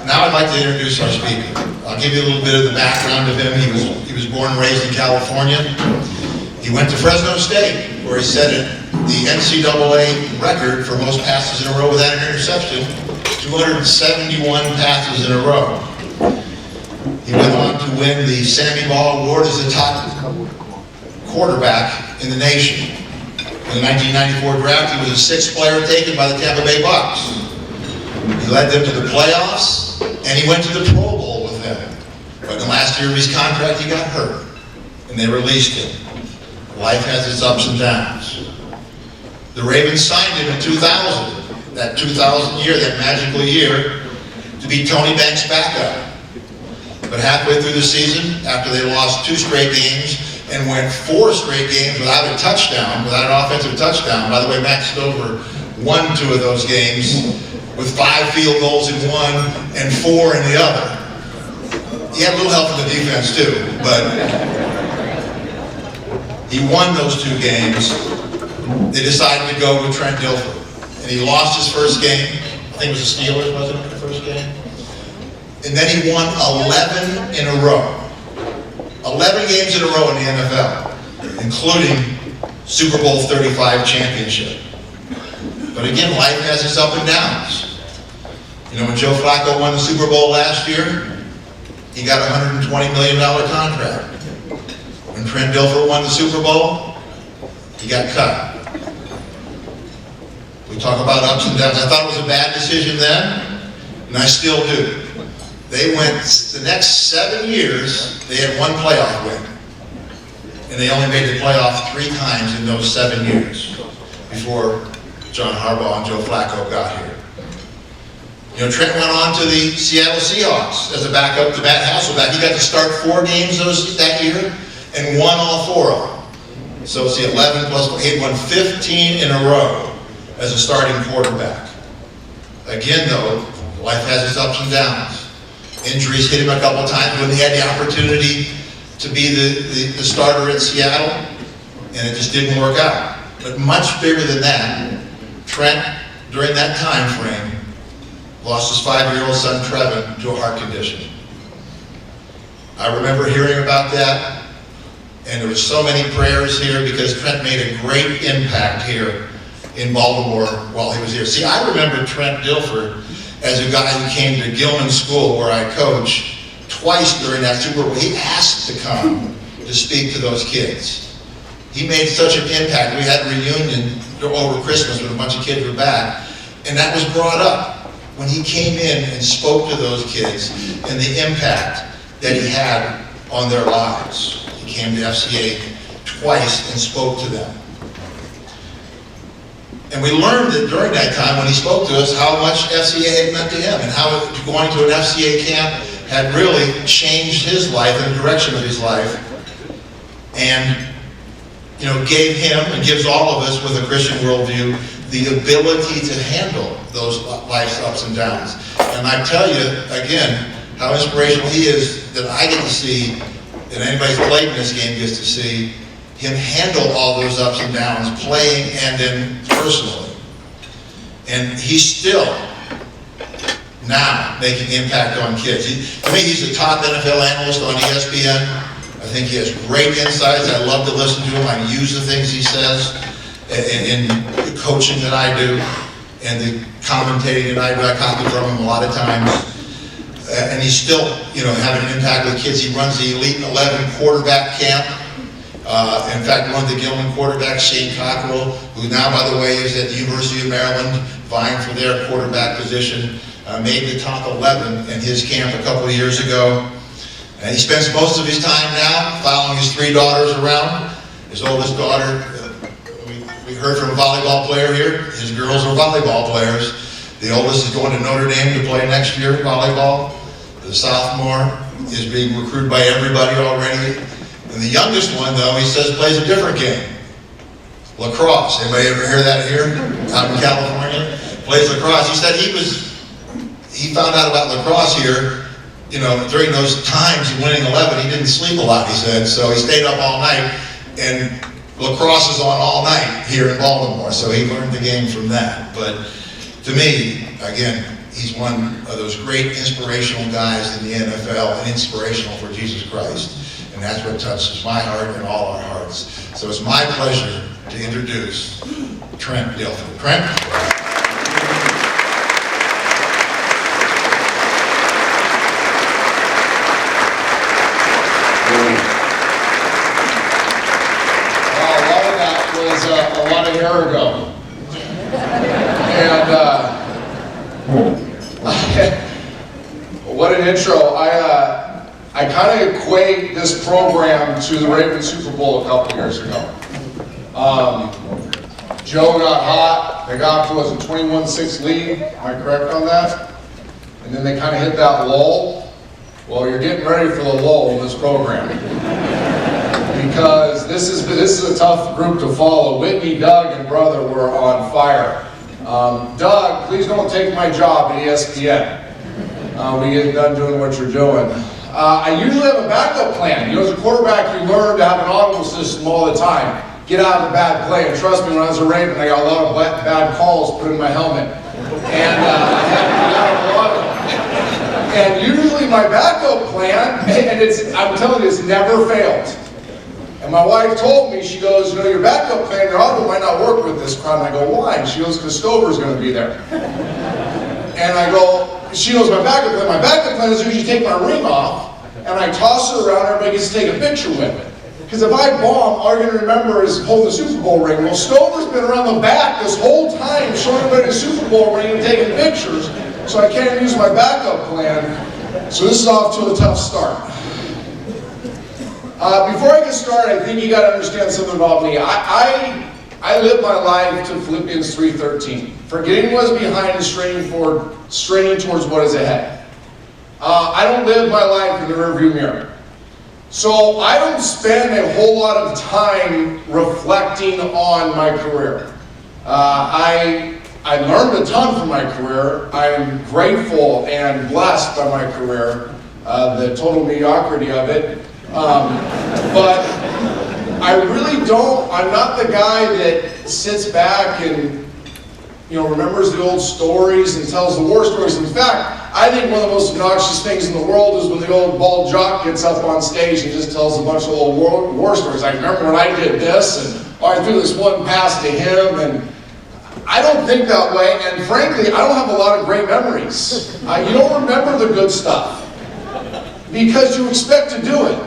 Now I'd like to introduce our speaker. I'll give you a little bit of the background of him. He was born and raised in California. He went to Fresno State, where he set the NCAA record for most passes in a row without an interception, 271 passes in a row. He went on to win the Sammy Ball Award as the top quarterback in the nation. In the 1994 draft, he was the sixth player taken by the Tampa Bay Bucks. He led them to the playoffs, and he went to the Pro Bowl with them. But in the last year of his contract, he got hurt, and they released him. Life has its ups and downs. The Ravens signed him in 2000, that 2000 year, that magical year, to be Tony Banks' backup. But halfway through the season, after they lost 2 straight games and went 4 straight games without a touchdown, without an offensive touchdown. By the way, Matt Stover won 2 of those games with 5 field goals in one and 4 in the other. He had a little help from the defense too, but he won those 2 games. They decided to go with Trent Dilfer, and he lost his first game. I think it was the Steelers, wasn't it, the first game? And then he won 11 in a row. 11 games in a row in the NFL, including Super Bowl 35 championship. But again, life has its up and downs. You know, when Joe Flacco won the Super Bowl last year, he got a $120 million contract. When Trent Dilfer won the Super Bowl, he got cut. We talk about ups and downs. I thought it was a bad decision then, and I still do. They went, the next 7 years, they had 1 playoff win. And they only made the playoff 3 times in those 7 years before John Harbaugh and Joe Flacco got here. You know, Trent went on to the Seattle Seahawks as a backup to Matt Hasselbeck. He got to start 4 games that year and won all 4 of them. So it's the 11 plus 4. He won 15 in a row as a starting quarterback. Again, though, life has its ups and downs. Injuries hit him a couple of times when he had the opportunity to be the starter in Seattle, and it just didn't work out. But much bigger than that, Trent, during that time frame, lost his 5-year-old son Trevin to a heart condition. I remember hearing about that, and there were so many prayers here because Trent made a great impact here in Baltimore while he was here. See, I remember Trent Dilfer as a guy who came to Gilman School, where I coach, twice during that Super Bowl. He asked to come to speak to those kids. He made such an impact. We had a reunion over Christmas when a bunch of kids were back, and that was brought up when he came in and spoke to those kids and the impact that he had on their lives. He came to FCA twice and spoke to them. And we learned that during that time when he spoke to us how much FCA had meant to him and how going to an FCA camp had really changed his life and the direction of his life, and you know, gave him and gives all of us with a Christian worldview the ability to handle those life's ups and downs. And I tell you again how inspirational he is that I get to see, and anybody who's played in this game gets to see him handle all those ups and downs, playing and then personally. And he's still now making impact on kids. I think he's the top NFL analyst on ESPN. I think he has great insights. I love to listen to him. I use the things he says in the coaching that I do and the commentating that I do. I copy from him a lot of times. And he's still, you know, having an impact with kids. He runs the Elite 11 quarterback camp. In fact, one of the Gilman quarterbacks, Shane Cockrell, who now, by the way, is at the University of Maryland, vying for their quarterback position, made the top 11 in his camp a couple of years ago. And he spends most of his time now following his 3 daughters around. His oldest daughter, we heard from a volleyball player here, his girls are volleyball players. The oldest is going to Notre Dame to play next year at volleyball. The sophomore is being recruited by everybody already. And the youngest one, though, he says plays a different game. Lacrosse. Anybody ever hear that here? Out in California? Plays lacrosse. He said he found out about lacrosse here you know, during those times, winning 11, he didn't sleep a lot, he said, so he stayed up all night, and lacrosse is on all night here in Baltimore, so he learned the game from that. But to me, again, he's one of those great inspirational guys in the NFL, and inspirational for Jesus Christ, and that's what touches my heart and all our hearts. So it's my pleasure to introduce Trent Dilfer. Trent? A lot of hair ago. And what an intro. I kind of equate this program to the Ravens Super Bowl a couple years ago. Joe got hot. They got to a 21-6 lead. Am I correct on that? And then they kind of hit that lull. Well, you're getting ready for the lull in this program. Because this is a tough group to follow. Whitney, Doug, and brother were on fire. Doug, please don't take my job at ESPN. We get done doing what you're doing. I usually have a backup plan. You know, as a quarterback, you learn to have an audible system all the time. Get out of a bad play. And trust me, when I was a Raven, I got a lot of bad calls put in my helmet. And I had to get out of a lot of them. And usually my backup plan, and I'm telling you, it's never failed. And my wife told me, she goes, you know, your backup plan, your audible might not work with this crowd. And I go, why? And she goes, because Stover's going to be there. And I go, she knows my backup plan. My backup plan is usually take my ring off, and I toss it around, everybody gets to take a picture with it. Because if I bomb, all you're going to remember is holding the Super Bowl ring. Well, Stover's been around the back this whole time showing everybody the Super Bowl ring and taking pictures, so I can't use my backup plan. So this is off to a tough start. Before I get started, I think you got to understand something about me. I live my life to Philippians 3:13. Forgetting what is behind and straining towards what is ahead. I don't live my life in the rearview mirror. So I don't spend a whole lot of time reflecting on my career. I learned a ton from my career. I am grateful and blessed by my career, the total mediocrity of it. But I really don't, I'm not the guy that sits back and, you know, remembers the old stories and tells the war stories. In fact, I think one of the most obnoxious things in the world is when the old bald jock gets up on stage and just tells a bunch of old war stories. I remember when I did this, and I threw this one pass to him, and I don't think that way, and frankly, I don't have a lot of great memories. You don't remember the good stuff because you expect to do it.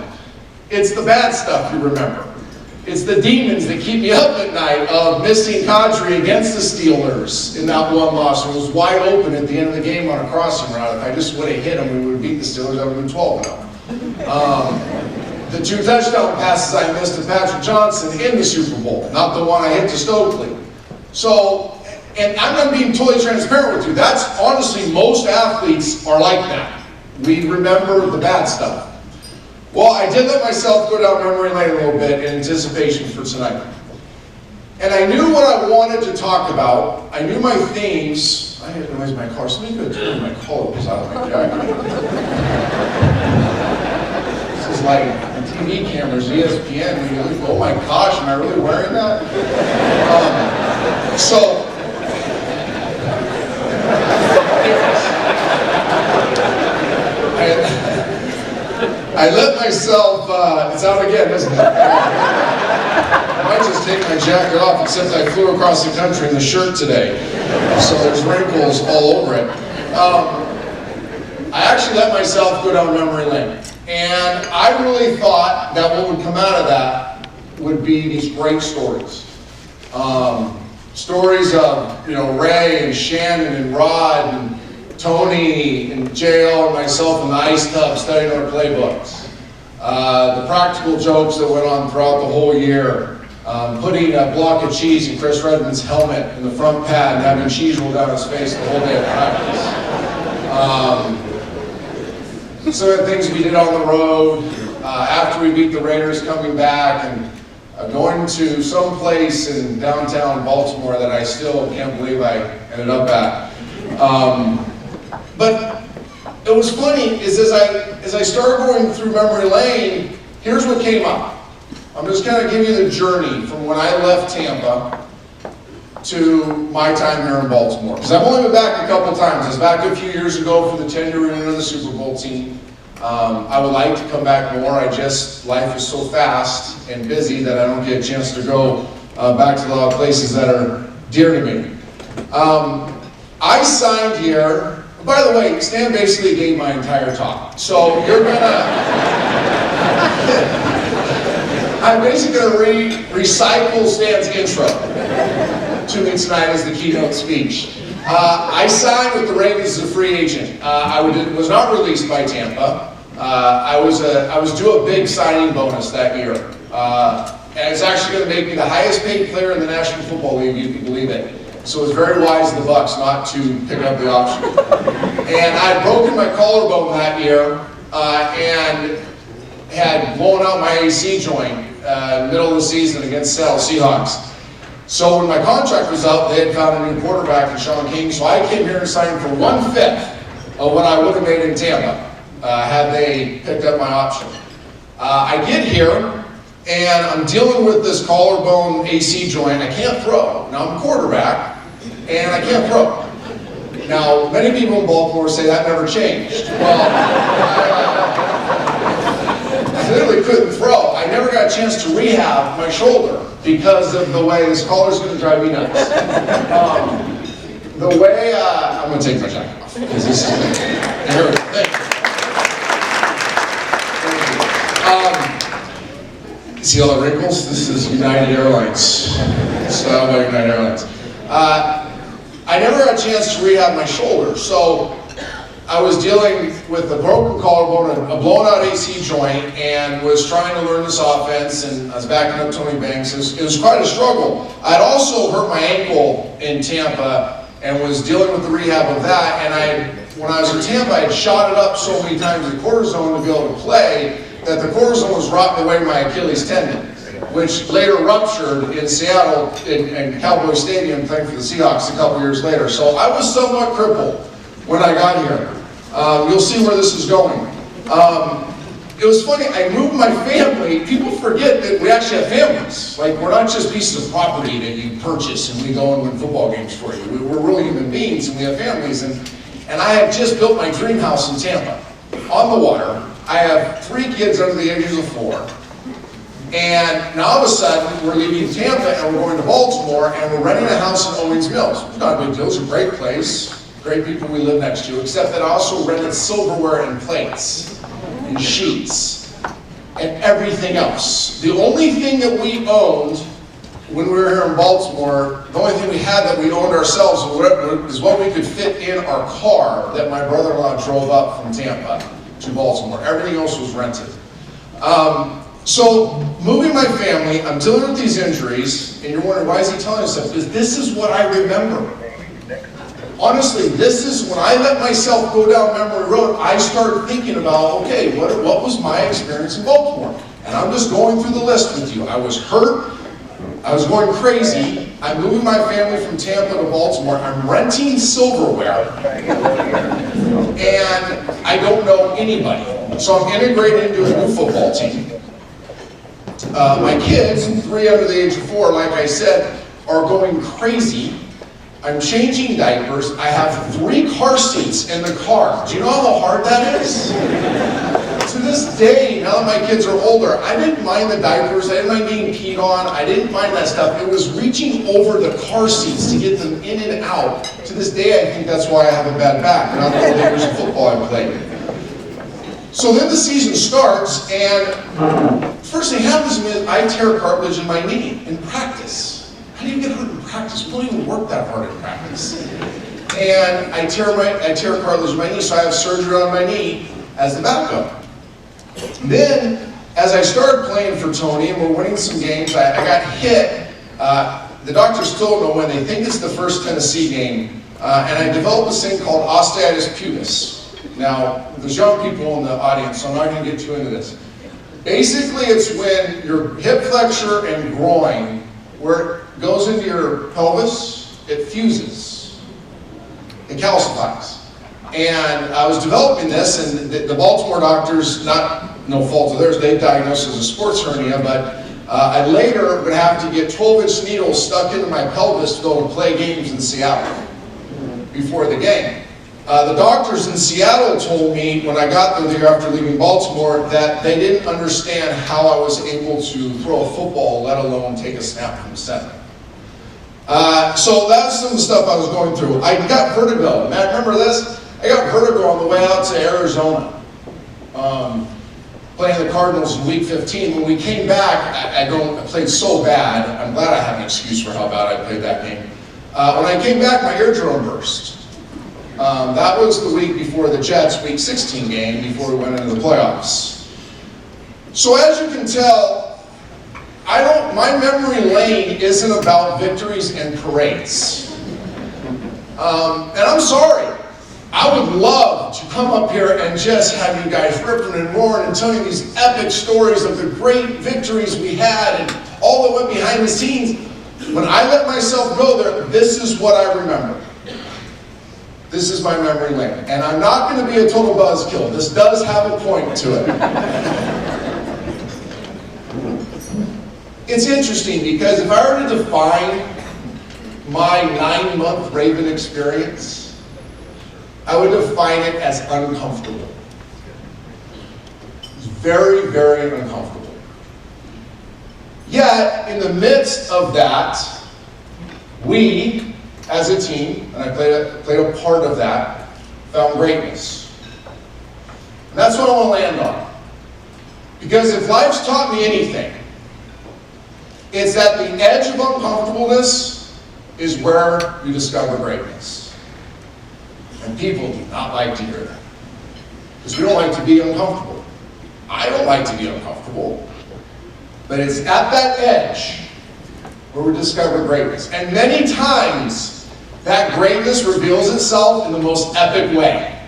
It's the bad stuff you remember. It's the demons that keep you up at night of missing Kadri against the Steelers in that one loss. It was wide open at the end of the game on a crossing route. If I just would have hit him, we would have beat the Steelers. I would have been 12-0. The 2 touchdown passes I missed to Patrick Johnson in the Super Bowl, not the one I hit to Stokely. So, and I'm not being totally transparent with you. That's honestly, most athletes are like that. We remember the bad stuff. Well, I did let myself go down memory lane a little bit in anticipation for tonight. And I knew what I wanted to talk about. I knew my themes. I didn't realize my car. Somebody could have turned my collar was out of my jacket. This is like TV cameras, ESPN. And you're like, oh my gosh, am I really wearing that? I let myself, it's out again, isn't it? I might just take my jacket off, except I flew across the country in the shirt today. So there's wrinkles all over it. I actually let myself go down memory lane. And I really thought that what would come out of that would be these great stories. Stories of, you know, Ray and Shannon and Rod and Tony and JL and myself in the ice tub studying our playbooks. The practical jokes that went on throughout the whole year. Putting a block of cheese in Chris Redmond's helmet in the front pad and having cheese roll down his face the whole day of practice. Some of the things we did on the road after we beat the Raiders, coming back and going to some place in downtown Baltimore that I still can't believe I ended up at. But it was funny is as I started going through memory lane, here's what came up. I'm just going to give you the journey from when I left Tampa to my time here in Baltimore. Because I've only been back a couple times. I was back a few years ago for the 10-year reunion of the Super Bowl team. I would like to come back more. Life is so fast and busy that I don't get a chance to go back to a lot of places that are dear to me. I signed here. By the way, Stan basically gave my entire talk. So you're I'm basically going to recycle Stan's intro to me tonight as the keynote speech. I signed with the Ravens as a free agent. I was not released by Tampa. I was due a big signing bonus that year. And it's actually going to make me the highest paid player in the National Football League, you can believe it. So it was very wise of the Bucs not to pick up the option. And I'd broken my collarbone that year and had blown out my AC joint middle of the season against Seattle Seahawks. So when my contract was up, they had found a new quarterback in Sean King, so I came here and signed for 1/5 of what I would have made in Tampa had they picked up my option. I get here, and I'm dealing with this collarbone AC joint. I can't throw. Now, I'm a quarterback, and I can't throw. Now, many people in Baltimore say that never changed. Well, I literally couldn't throw. I never got a chance to rehab my shoulder because of the way this collar's going to drive me nuts. The way, I'm going to take my jacket off because this is, here we go. Thank you. See all the wrinkles? This is United Airlines. Style by United Airlines. I never had a chance to rehab my shoulder, so I was dealing with a broken collarbone, a blown out AC joint, and was trying to learn this offense, and I was backing up Tony Banks. It was quite a struggle. I'd also hurt my ankle in Tampa and was dealing with the rehab of that, and when I was in Tampa, I had shot it up so many times in cortisone to be able to play that the cortisone was rotting away my Achilles tendon, which later ruptured in Seattle in Cowboy Stadium, playing for the Seahawks a couple years later. So I was somewhat crippled when I got here. You'll see where this is going. It was funny, I moved my family. People forget that we actually have families. Like, we're not just pieces of property that you purchase and we go and win football games for you. We're real human beings and we have families. And I had just built my dream house in Tampa, on the water. I have 3 kids under the ages of 4. And now all of a sudden, we're leaving Tampa and we're going to Baltimore and we're renting a house in Owings Mills. It's not a big deal, it's a great place. Great people we live next to, except that I also rented silverware and plates and sheets and everything else. The only thing that we owned when we were here in Baltimore, the only thing we had that we owned ourselves was what we could fit in our car that my brother-in-law drove up from Tampa to Baltimore. Everything else was rented. So moving my family, I'm dealing with these injuries, and you're wondering, why is he telling us that? Because this is what I remember. Honestly, this is when I let myself go down memory road, I started thinking about, okay, what was my experience in Baltimore? And I'm just going through the list with you. I was hurt. I was going crazy. I'm moving my family from Tampa to Baltimore. I'm renting silverware. And I don't know anybody. So I'm integrated into a new football team. My kids, 3 under the age of 4, like I said, are going crazy. I'm changing diapers. I have 3 car seats in the car. Do you know how hard that is? To this day, now that my kids are older, I didn't mind the diapers. I didn't mind being peed on. I didn't mind that stuff. It was reaching over the car seats to get them in and out. To this day, I think that's why I have a bad back, not all the years of football I played. So then the season starts, and first thing happens to me is I tear cartilage in my knee in practice. How do you get hurt in practice? We don't even work that hard in practice. And I tear cartilage in my knee, so I have surgery on my knee as the backup. Then, as I started playing for Tony and we're winning some games, I got hit. The doctors still don't know when. They think it's the first Tennessee game. And I developed this thing called osteitis pubis. Now, there's young people in the audience, so I'm not going to get too into this. Basically, it's when your hip flexor and groin, where it goes into your pelvis, it fuses. It calcifies. And I was developing this, and the Baltimore doctors, no fault of theirs, they diagnosed it as a sports hernia, but I later would have to get 12-inch needles stuck into my pelvis to go to play games in Seattle before the game. The doctors in Seattle told me when I got there after leaving Baltimore that they didn't understand how I was able to throw a football, let alone take a snap from the center. So that's some of the stuff I was going through. I got vertigo. Matt, remember this? I got vertigo on the way out to Arizona, playing the Cardinals in week 15. When we came back, I played so bad. I'm glad I have an excuse for how bad I played that game. When I came back, my eardrum burst. That was the week before the Jets' week 16 game, before we went into the playoffs. So as you can tell, my memory lane isn't about victories and parades. And I'm sorry. I would love to come up here and just have you guys ripping and roaring and telling these epic stories of the great victories we had and all that went behind the scenes. When I let myself go there, this is what I remember. This is my memory lane. And I'm not going to be a total buzzkill. This does have a point to it. It's interesting because if I were to define my 9-month Raven experience, I would define it as uncomfortable. It's very, very uncomfortable. Yet, in the midst of that, we, as a team, and I played a part of that, found greatness. And that's what I want to land on. Because if life's taught me anything, it's that the edge of uncomfortableness is where you discover greatness. And people do not like to hear that. Because we don't like to be uncomfortable. I don't like to be uncomfortable. But it's at that edge where we discover greatness. And many times, that greatness reveals itself in the most epic way.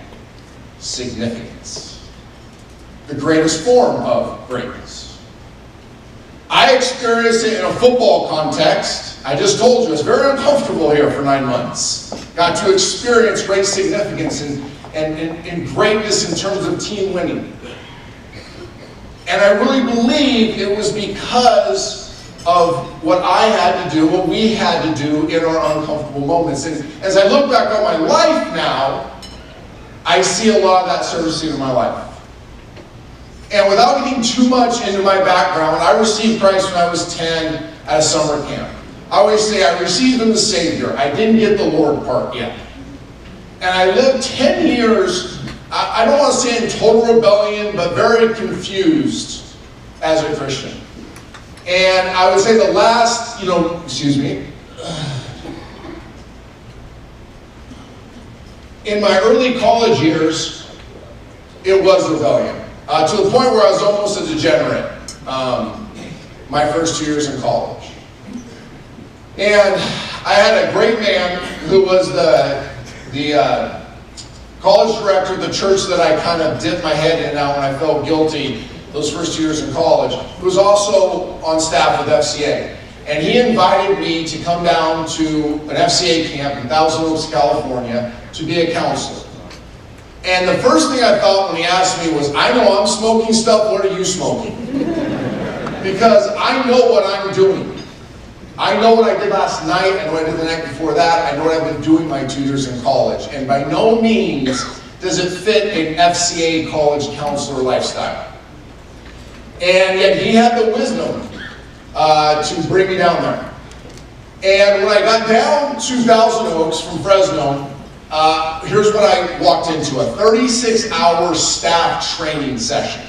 Significance. The greatest form of greatness. I experienced it in a football context. I just told you, it's very uncomfortable here for 9 months. Got to experience great significance and greatness in terms of team winning. And I really believe it was because of what I had to do, what we had to do in our uncomfortable moments. And as I look back on my life now, I see a lot of that surfacing in my life. And without getting too much into my background, I received Christ when I was 10 at a summer camp. I always say I received Him as Savior. I didn't get the Lord part yet. And I lived 10 years, I don't want to say in total rebellion, but very confused as a Christian. And I would say the last, in my early college years, it was rebellion. To the point where I was almost a degenerate my first 2 years in college. And I had a great man who was the college director of the church that I kind of dipped my head in now when I felt guilty those first 2 years in college, who was also on staff with FCA. And he invited me to come down to an FCA camp in Thousand Oaks, California, to be a counselor. And the first thing I thought when he asked me was, I know I'm smoking stuff, what are you smoking? Because I know what I'm doing. I know what I did last night, I know what I did the night before that, I know what I've been doing my 2 years in college. And by no means does it fit an FCA college counselor lifestyle. And yet he had the wisdom to bring me down there. And when I got down to Thousand Oaks from Fresno, here's what I walked into, a 36-hour staff training session.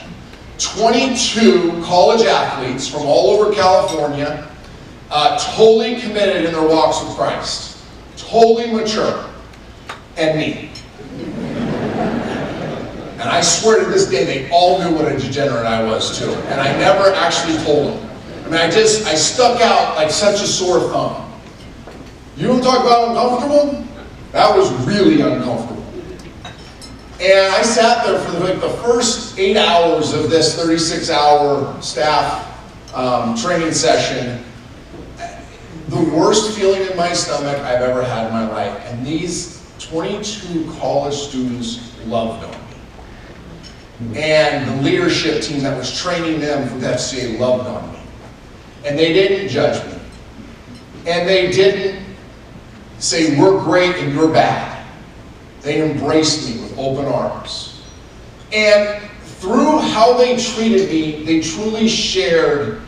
22 college athletes from all over California, totally committed in their walks with Christ, totally mature, and me. And I swear to this day, they all knew what a degenerate I was too. And I never actually told them. I mean, I stuck out like such a sore thumb. You want to talk about uncomfortable? That was really uncomfortable. And I sat there for the first 8 hours of this 36-hour staff training session. The worst feeling in my stomach I've ever had in my life. And these 22 college students loved on me. And the leadership team that was training them for the FCA loved on me. And they didn't judge me. And they didn't say, we're great and you're bad. They embraced me with open arms. And through how they treated me, they truly shared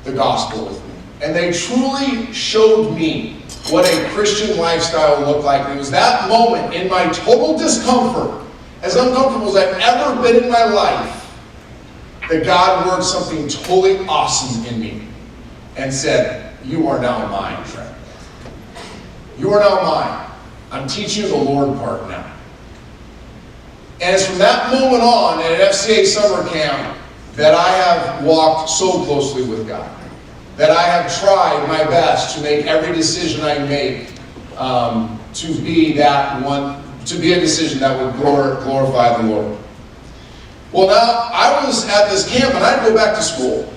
the gospel with me. And they truly showed me what a Christian lifestyle looked like. And it was that moment in my total discomfort, as uncomfortable as I've ever been in my life, that God worked something totally awesome in me and said, you are now mine, Trent. You are now mine. I'm teaching you the Lord part now. And it's from that moment on at an FCA summer camp that I have walked so closely with God. That I have tried my best to make every decision I make to be a decision that would glorify the Lord. Well, now, I was at this camp and I'd go back to school.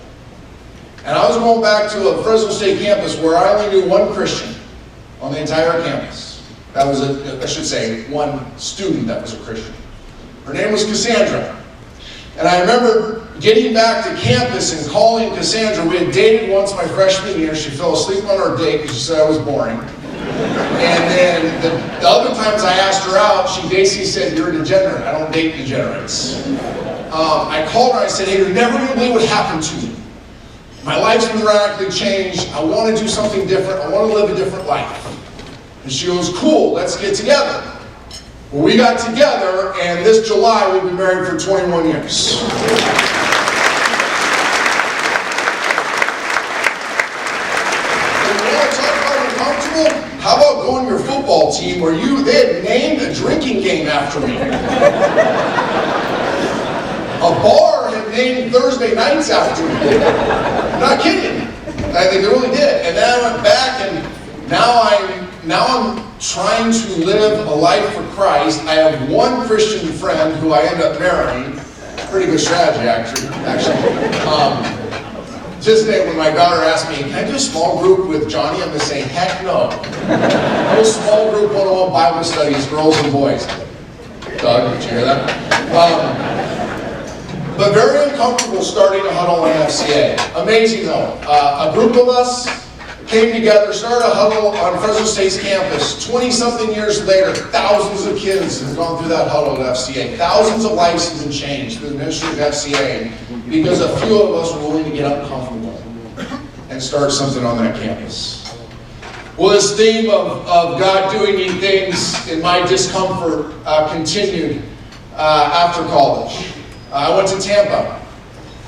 And I was going back to a Fresno State campus where I only knew one Christian on the entire campus. That was, one student that was a Christian. Her name was Cassandra. And I remember getting back to campus and calling Cassandra. We had dated once my freshman year. She fell asleep on our date because she said I was boring. And then the other times I asked her out, she basically said, you're a degenerate. I don't date degenerates. I called her and I said, hey, you're never going to believe what happened to me. My life's been radically changed. I want to do something different. I want to live a different life. And she goes, cool, let's get together. Well, we got together, and this July we've been married for 21 years. And you want to talk about uncomfortable? How about going to your football team where they had named a drinking game after me? A bar had named Thursday nights after me. I'm not kidding. I think they really did. And then I went back, and now I'm trying to live a life for Christ. I have one Christian friend who I end up marrying. Pretty good strategy, actually. Just today, when my daughter asked me, can I do a small group with Johnny? I'm going to say, heck no. No small group one-on-one Bible studies, girls and boys. Doug, did you hear that? But very uncomfortable starting a huddle on FCA. Amazing though. A group of us came together, started a huddle on Fresno State's campus. 20-something years later, thousands of kids have gone through that huddle at FCA. Thousands of lives have been changed through the ministry of FCA because a few of us were willing to get uncomfortable and start something on that campus. Well, this theme of God doing neat things in my discomfort continued after college. I went to Tampa.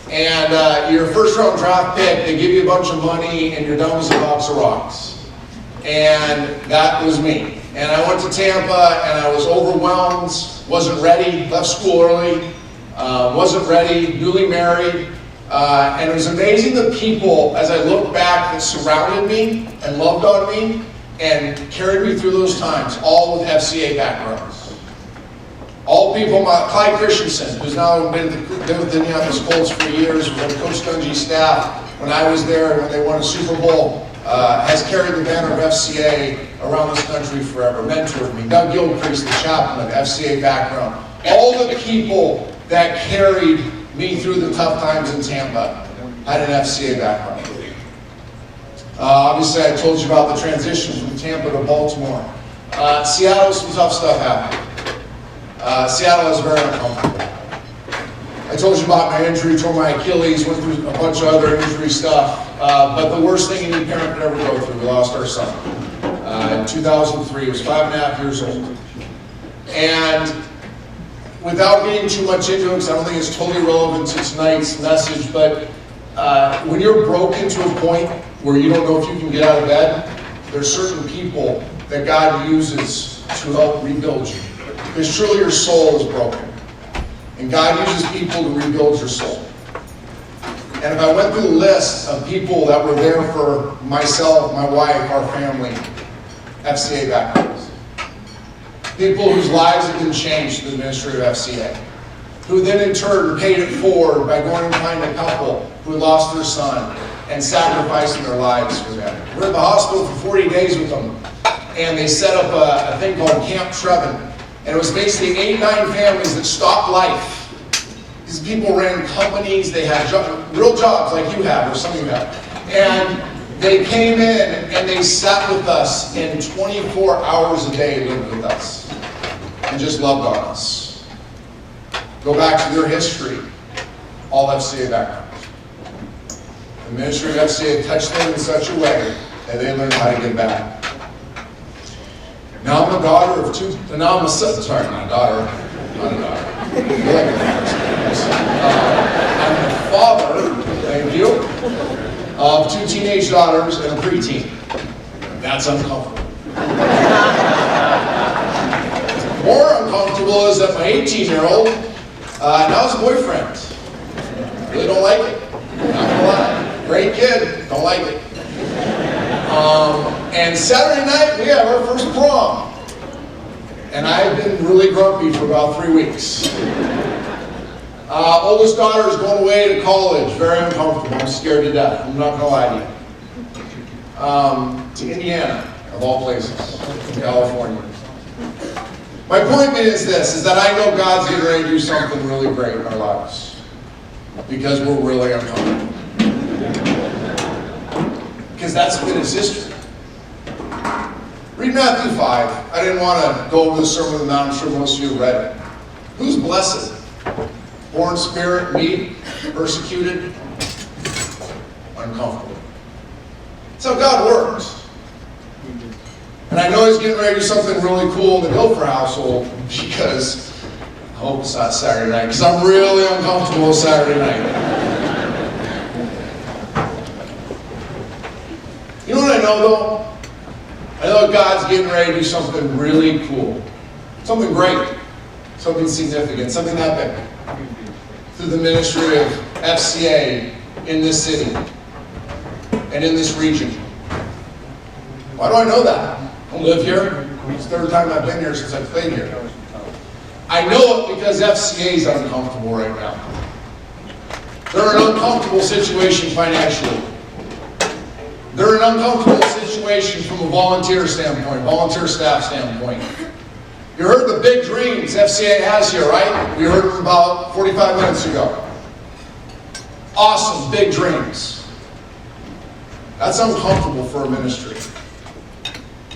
And your first round draft pick, they give you a bunch of money and you're dumb as a box of rocks. And that was me. And I went to Tampa and I was overwhelmed, wasn't ready, left school early, wasn't ready, newly married. And it was amazing the people, as I look back, that surrounded me and loved on me and carried me through those times, all with FCA backgrounds. All people, Clyde Christensen, who's now been with the Indianapolis Colts for years, was on Coach Dungy's staff when I was there, when they won a Super Bowl, has carried the banner of FCA around this country forever, mentored me. Doug Gilchrist, the chaplain, FCA background. All the people that carried me through the tough times in Tampa had an FCA background. Obviously, I told you about the transition from Tampa to Baltimore. Seattle, some tough stuff happened. Seattle is very uncomfortable. I told you about my injury, tore my Achilles, went through a bunch of other injury stuff. But the worst thing any parent could ever go through, we lost our son. In 2003, he was 5.5 years old. And without getting too much into it, because I don't think it's totally relevant to tonight's message, but when you're broken to a point where you don't know if you can get out of bed, there's certain people that God uses to help rebuild you. Because truly your soul is broken. And God uses people to rebuild your soul. And if I went through the list of people that were there for myself, my wife, our family, FCA backgrounds. People whose lives have been changed through the ministry of FCA. Who then in turn paid it forward by going to find a couple who lost their son and sacrificing their lives for them. We're at the hospital for 40 days with them. and they set up a thing called Camp Trevin. And it was basically 8, 9 families that stopped life. These people ran companies, they had real jobs like you have, or some of you have. And they came in and they sat with us, and 24 hours a day lived with us. And just loved on us. Go back to their history. All FCA backgrounds. The ministry of FCA touched them in such a way that they learned how to give back. Now I'm a daughter of two, now I'm a son, sorry, not a daughter, not a daughter. I'm the father, thank you, of 2 teenage daughters and a preteen. That's uncomfortable. More uncomfortable is that my 18-year-old now has a boyfriend. Really don't like it, not gonna lie. Great kid, don't like it. And Saturday night, we have our first prom. And I've been really grumpy for about 3 weeks. Oldest daughter is going away to college. Very uncomfortable. I'm scared to death. I'm not going to lie to you. To Indiana, of all places, California. My point is this, is that I know God's getting ready to do something really great in our lives. Because we're really uncomfortable. Because that's been his history. Read Matthew 5. I didn't want to go over the Sermon on the Mount. I'm sure most of you have read it. Who's blessed? Poor in spirit, meek, persecuted, uncomfortable. That's how God works. And I know he's getting ready to do something really cool in the Dilfer household, because I hope it's not Saturday night, because I'm really uncomfortable Saturday night. You know what I know though? I know God's getting ready to do something really cool. Something great. Something significant. Something epic. Through the ministry of FCA in this city and in this region. Why do I know that? I don't live here. It's the 3rd time I've been here since I've played here. I know it because FCA is uncomfortable right now. They're in an uncomfortable situation financially. They're in an uncomfortable situation from a volunteer standpoint, volunteer staff standpoint. You heard the big dreams FCA has here, right? We heard them about 45 minutes ago. Awesome, big dreams. That's uncomfortable for a ministry.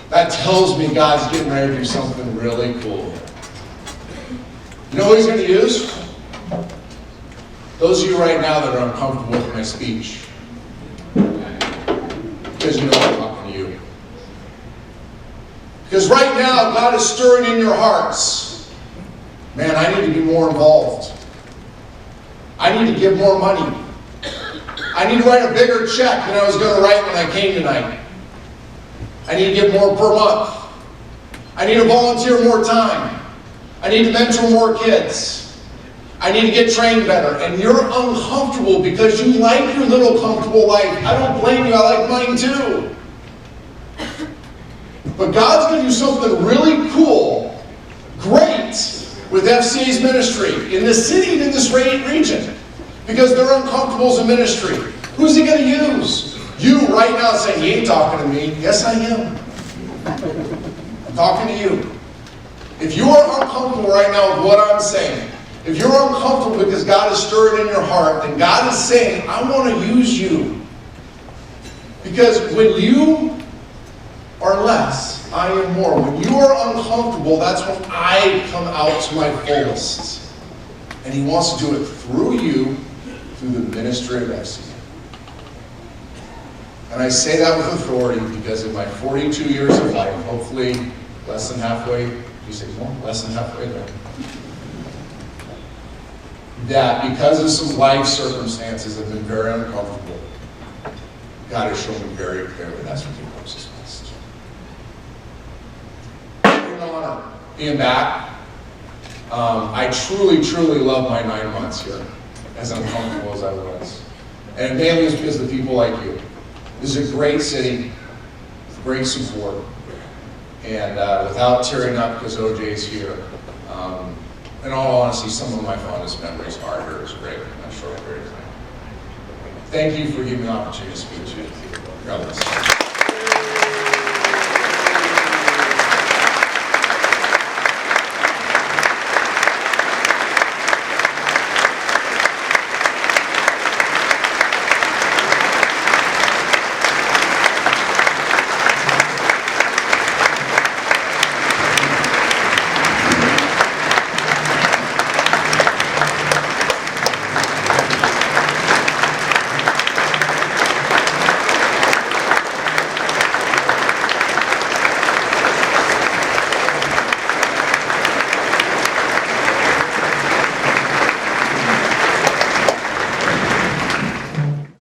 That tells me God's getting ready to do something really cool. You know what he's going to use? Those of you right now that are uncomfortable with my speech. Because you know I'm talking to you. Because right now, God is stirring in your hearts. Man, I need to be more involved. I need to give more money. I need to write a bigger check than I was going to write when I came tonight. I need to give more per month. I need to volunteer more time. I need to mentor more kids. I need to get trained better. And you're uncomfortable because you like your little comfortable life. I don't blame you. I like mine too. But God's going to do something really cool, great, with FCA's ministry in this city and in this region. Because they're uncomfortable as a ministry. Who's he going to use? You right now saying, he ain't talking to me. Yes, I am. I'm talking to you. If you are uncomfortable right now with what I'm saying, if you're uncomfortable because God is stirring in your heart, then God is saying, I want to use you. Because when you are less, I am more. When you are uncomfortable, that's when I come out to my fullest. And he wants to do it through you, through the ministry of FCA. And I say that with authority because in my 42 years of life, hopefully less than halfway, you say more? Less than halfway there. That because of some life circumstances have been very uncomfortable, God has shown me very clearly that's what he wants us best. It's an honor being back. I truly, truly love my 9 months here, as uncomfortable as I was. And mainly it's because of the people like you. This is a great city, with great support. And without tearing up because OJ is here, in all honesty, some of my fondest memories are here. It's great in that short period of time. Thank you for giving me the opportunity to speak to you. God bless you.